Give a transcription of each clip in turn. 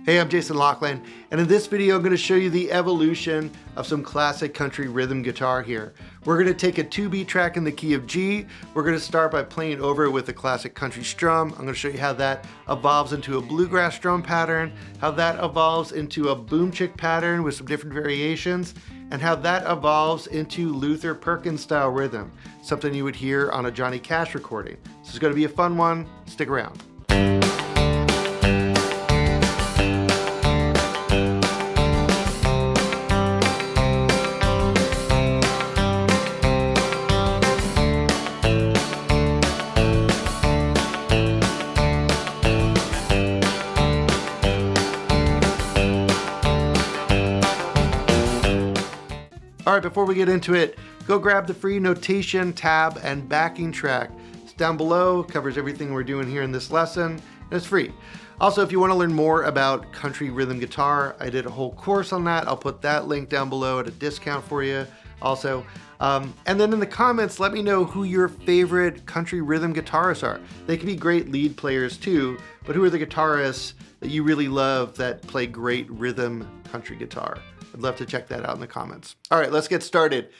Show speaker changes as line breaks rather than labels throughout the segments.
Hey, I'm Jason Loughlin, and in this video I'm going to show you the evolution of some classic country rhythm guitar here. We're going to take a 2-beat track in the key of G. We're going to start by playing over it with a classic country strum. I'm going to show you how that evolves into a bluegrass strum pattern, how that evolves into a boom chick pattern with some different variations, and how that evolves into Luther Perkins style rhythm, something you would hear on a Johnny Cash recording. This is going to be a fun one. Stick around. All right, before we get into it, go grab the free notation tab and backing track. It's down below, covers everything we're doing here in this lesson, and it's free. Also, if you want to learn more about country rhythm guitar, I did a whole course on that. I'll put that link down below at a discount for you also. And then in the comments, let me know who your favorite country rhythm guitarists are. They can be great lead players too, but who are the guitarists that you really love that play great rhythm country guitar? I'd love to check that out in the comments. All right, let's get started.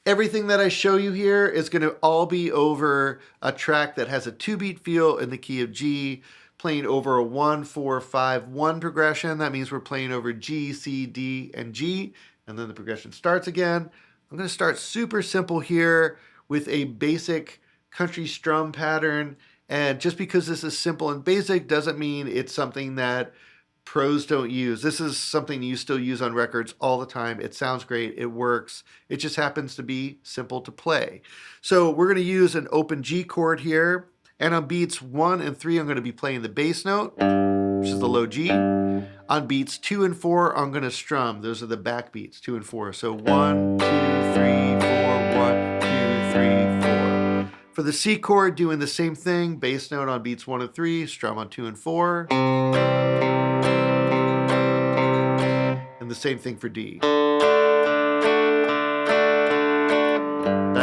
Everything that I show you here is going to all be over a track that has a 2-beat feel in the key of G, playing over a 1-4-5-1 progression. That means we're playing over G, C, D, and G, and then the progression starts again. I'm going to start super simple here with a basic country strum pattern. And just because this is simple and basic doesn't mean it's something that pros don't use. This is something you still use on records all the time. It sounds great. It works. It just happens to be simple to play. So we're going to use an open G chord here. And on beats 1 and 3, I'm going to be playing the bass note, which is the low G. On beats 2 and 4, I'm going to strum. Those are the back beats, 2 and 4. So 1, 2, 3, 4, 1, 2, 3, 4. For the C chord, doing the same thing. Bass note on beats 1 and 3, strum on 2 and 4. And the same thing for D. Back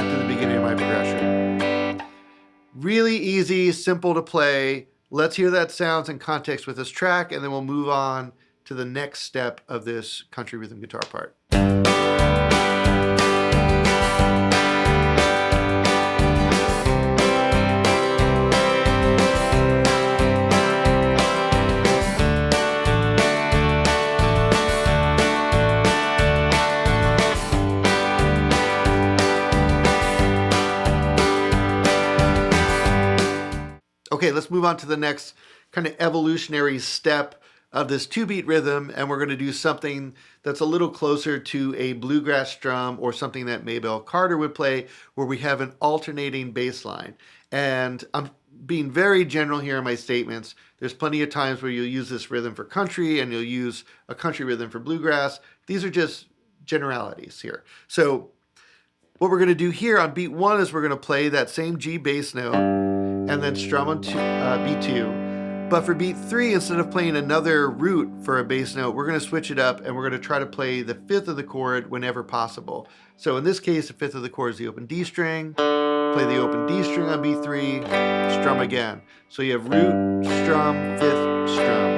to the beginning of my progression. Really easy, simple to play. Let's hear that sounds in context with this track, and then we'll move on to the next step of this country rhythm guitar part. Okay, let's move on to the next kind of evolutionary step of this 2-beat rhythm, and we're going to do something that's a little closer to a bluegrass strum or something that Maybelle Carter would play, where we have an alternating bass line. And I'm being very general here in my statements. There's plenty of times where you'll use this rhythm for country and you'll use a country rhythm for bluegrass. These are just generalities here. So what we're going to do here on beat 1 is we're going to play that same G bass note and then strum on beat 2. But for beat 3, instead of playing another root for a bass note, we're going to switch it up and we're going to try to play the 5th of the chord whenever possible. So in this case, the 5th of the chord is the open D string. Play the open D string on beat 3, strum again. So you have root, strum, 5th, strum.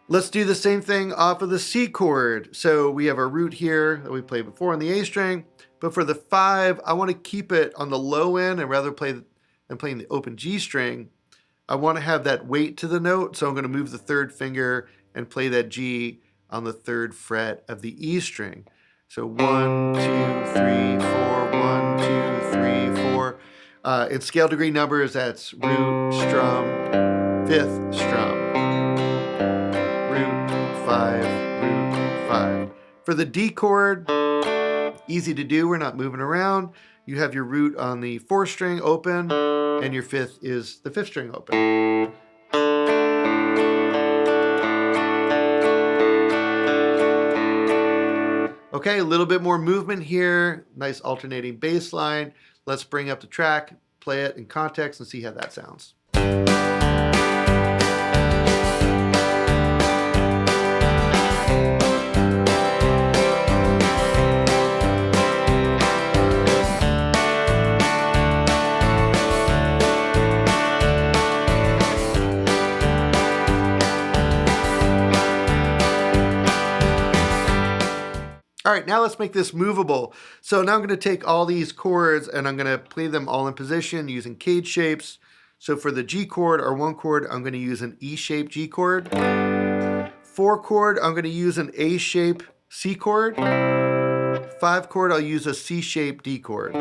Let's do the same thing off of the C chord. So we have a root here that we played before on the A string. But for the 5, I want to keep it on the low end and rather than playing the open G string, I want to have that weight to the note. So I'm going to move the 3rd finger and play that G on the 3rd fret of the E string. So 1, 2, 3, 4, 1, 2, 3, 4. In scale degree numbers, that's root, strum, 5th, strum. Root, 5, root, 5. For the D chord, easy to do, we're not moving around. You have your root on the 4th string open, and your 5th is the 5th string open. Okay, a little bit more movement here. Nice alternating bass line. Let's bring up the track, play it in context, and see how that sounds. All right, now let's make this movable. So now I'm going to take all these chords and I'm going to play them all in position using cage shapes. So for the G chord or 1 chord, I'm going to use an E-shaped G chord. 4 chord, I'm going to use an A-shape C chord. 5 chord, I'll use a C-shaped D chord.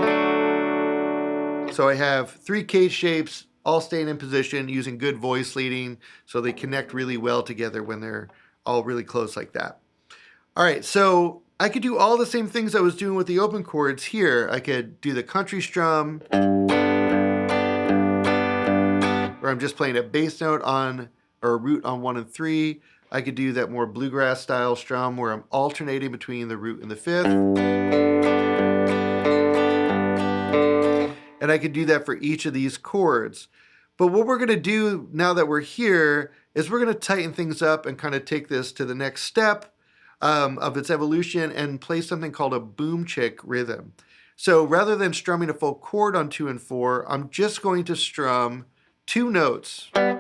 So I have 3 cage shapes, all staying in position using good voice leading so they connect really well together when they're all really close like that. All right, so I could do all the same things I was doing with the open chords here. I could do the country strum, where I'm just playing a bass note on, or a root on 1 and 3. I could do that more bluegrass style strum where I'm alternating between the root and the 5th. And I could do that for each of these chords. But what we're gonna do now that we're here is we're gonna tighten things up and kind of take this to the next step of its evolution and play something called a boom chick rhythm. So rather than strumming a full chord on 2 and 4, I'm just going to strum 2 notes. And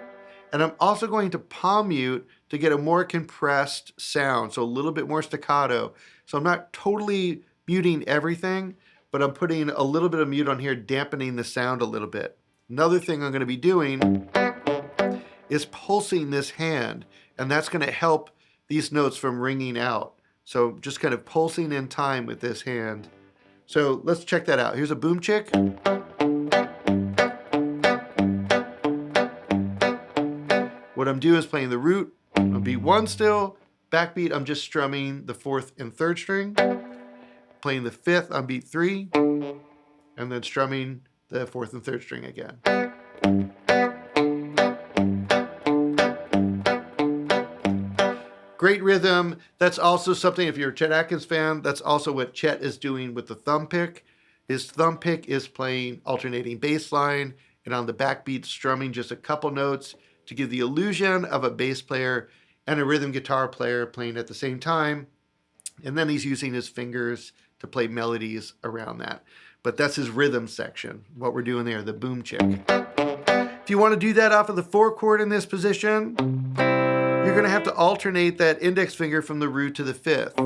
I'm also going to palm mute to get a more compressed sound, so a little bit more staccato. So I'm not totally muting everything, but I'm putting a little bit of mute on here, dampening the sound a little bit. Another thing I'm going to be doing is pulsing this hand, and that's going to help these notes from ringing out. So just kind of pulsing in time with this hand. So let's check that out. Here's a boom chick. What I'm doing is playing the root on beat 1 still. Backbeat, I'm just strumming the 4th and 3rd string. Playing the 5th on beat 3. And then strumming the 4th and 3rd string again. Great rhythm. That's also something, if you're a Chet Atkins fan, that's also what Chet is doing with the thumb pick. His thumb pick is playing alternating bass line, and on the backbeat strumming just a couple notes to give the illusion of a bass player and a rhythm guitar player playing at the same time. And then he's using his fingers to play melodies around that. But that's his rhythm section, what we're doing there, the boom chick. If you want to do that off of the 4 chord in this position, you're going to have to alternate that index finger from the root to the 5th.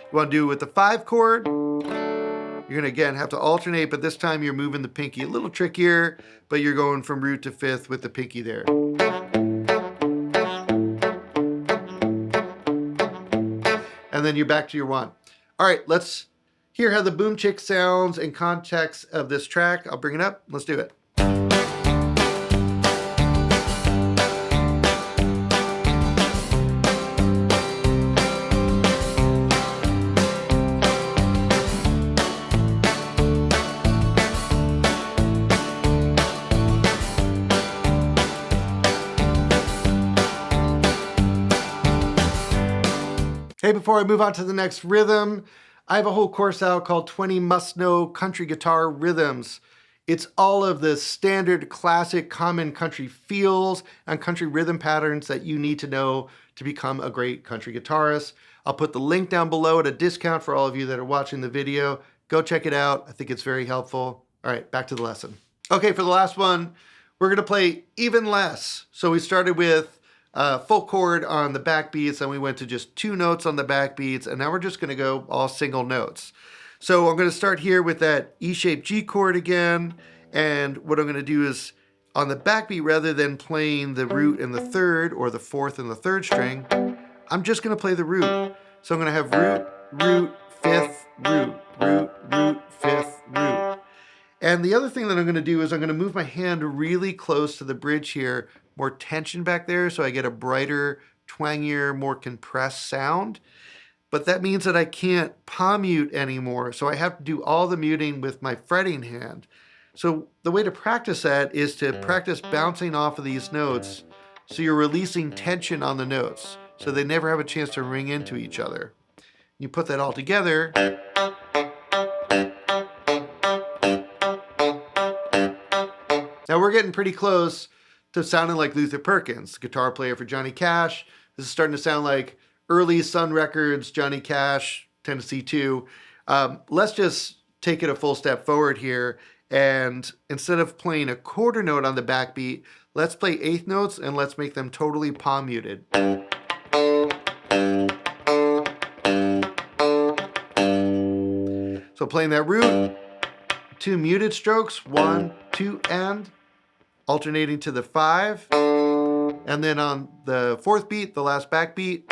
You want to do it with the 5 chord. You're going to again have to alternate, but this time you're moving the pinky a little trickier, but you're going from root to 5th with the pinky there. And then you're back to your 1. All right, let's hear how the boom chick sounds in context of this track. I'll bring it up. Let's do it. Hey, before I move on to the next rhythm, I have a whole course out called 20 Must-Know Country Guitar Rhythms. It's all of the standard, classic, common country feels and country rhythm patterns that you need to know to become a great country guitarist. I'll put the link down below at a discount for all of you that are watching the video. Go check it out. I think it's very helpful. All right, back to the lesson. Okay, for the last one, we're gonna play even less. So we started with full chord on the backbeats, and we went to just 2 notes on the backbeats, and now we're just going to go all single notes. So I'm going to start here with that E-shaped G chord again, and what I'm going to do is on the backbeat, rather than playing the root and the 3rd or the 4th and the 3rd string, I'm just going to play the root. So I'm going to have root, root, 5th, root, root, root, 5th, root. And the other thing that I'm going to do is I'm going to move my hand really close to the bridge here, more tension back there, so I get a brighter, twangier, more compressed sound. But that means that I can't palm mute anymore, so I have to do all the muting with my fretting hand. So the way to practice that is to practice bouncing off of these notes so you're releasing tension on the notes, so they never have a chance to ring into each other. You put that all together. Now we're getting pretty close to sounding like Luther Perkins, guitar player for Johnny Cash. This is starting to sound like early Sun Records, Johnny Cash, Tennessee 2. Let's just take it a full step forward here, and instead of playing a quarter note on the backbeat, Let's play eighth notes and let's make them totally palm muted. So playing that root, 2 muted strokes, 1, 2, and alternating to the 5. And then on the 4th beat, the last backbeat,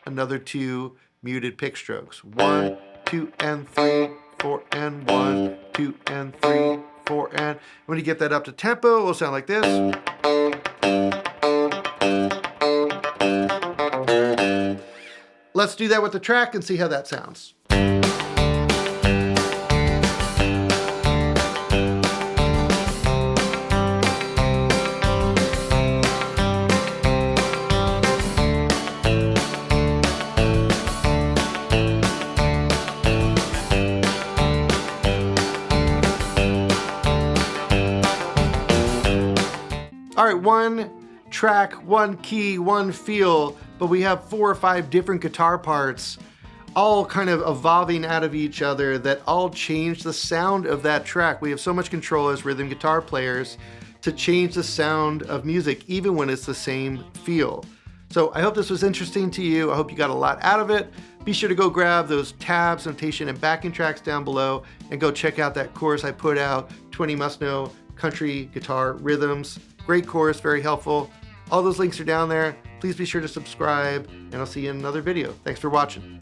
another 2 muted pick strokes. 1, 2, and 3, 4, and 1, 2, and 3, 4, and when you get that up to tempo, it will sound like this. Let's do that with the track and see how that sounds. All right, one track, one key, one feel, but we have 4 or 5 different guitar parts, all kind of evolving out of each other that all change the sound of that track. We have so much control as rhythm guitar players to change the sound of music, even when it's the same feel. So I hope this was interesting to you. I hope you got a lot out of it. Be sure to go grab those tabs, notation, and backing tracks down below, and go check out that course I put out, 20 must-know country guitar rhythms. Great course, very helpful. All those links are down there. Please be sure to subscribe, and I'll see you in another video. Thanks for watching.